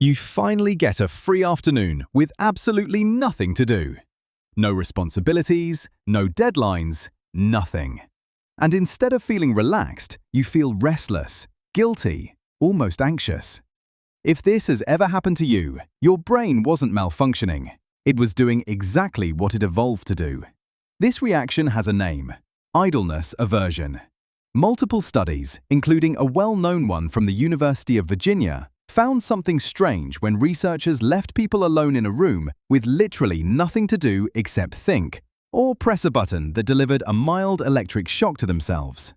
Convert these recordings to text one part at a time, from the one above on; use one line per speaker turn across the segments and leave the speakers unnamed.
You finally get a free afternoon with absolutely nothing to do. No responsibilities, no deadlines, nothing. And instead of feeling relaxed, you feel restless, guilty, almost anxious. If this has ever happened to you, your brain wasn't malfunctioning. It was doing exactly what it evolved to do. This reaction has a name: idleness aversion. Multiple studies, including a well-known one from the University of Virginia, found something strange when researchers left people alone in a room with literally nothing to do except think, or press a button that delivered a mild electric shock to themselves.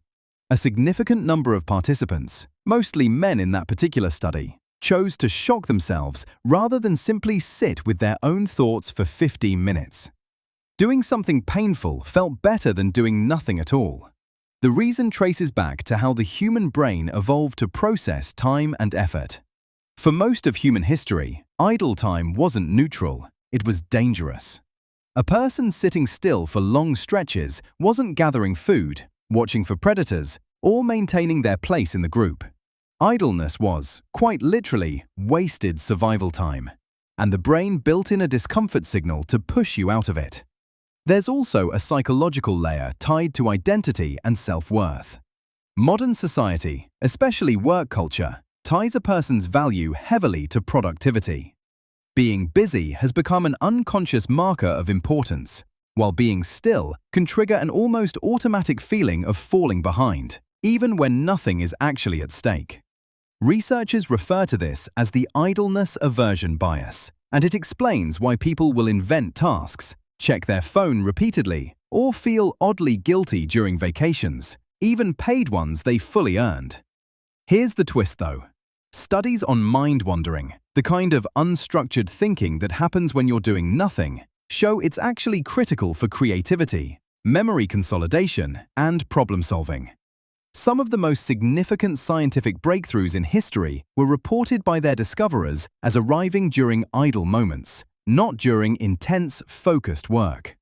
A significant number of participants, mostly men in that particular study, chose to shock themselves rather than simply sit with their own thoughts for 15 minutes. Doing something painful felt better than doing nothing at all. The reason traces back to how the human brain evolved to process time and effort. For most of human history, idle time wasn't neutral, it was dangerous. A person sitting still for long stretches wasn't gathering food, watching for predators, or maintaining their place in the group. Idleness was, quite literally, wasted survival time, and the brain built in a discomfort signal to push you out of it. There's also a psychological layer tied to identity and self-worth. Modern society, especially work culture, ties a person's value heavily to productivity. Being busy has become an unconscious marker of importance, while being still can trigger an almost automatic feeling of falling behind, even when nothing is actually at stake. Researchers refer to this as the idleness aversion bias, and it explains why people will invent tasks, check their phone repeatedly, or feel oddly guilty during vacations, even paid ones they fully earned. Here's the twist though. Studies on mind wandering, the kind of unstructured thinking that happens when you're doing nothing, show it's actually critical for creativity, memory consolidation, and problem solving. Some of the most significant scientific breakthroughs in history were reported by their discoverers as arriving during idle moments, not during intense, focused work.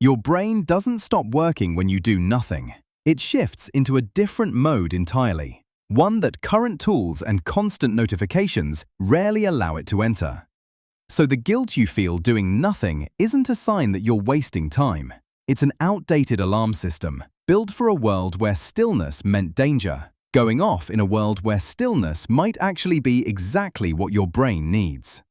Your brain doesn't stop working when you do nothing. It shifts into a different mode entirely, one that current tools and constant notifications rarely allow it to enter. So the guilt you feel doing nothing isn't a sign that you're wasting time. It's an outdated alarm system, built for a world where stillness meant danger, going off in a world where stillness might actually be exactly what your brain needs.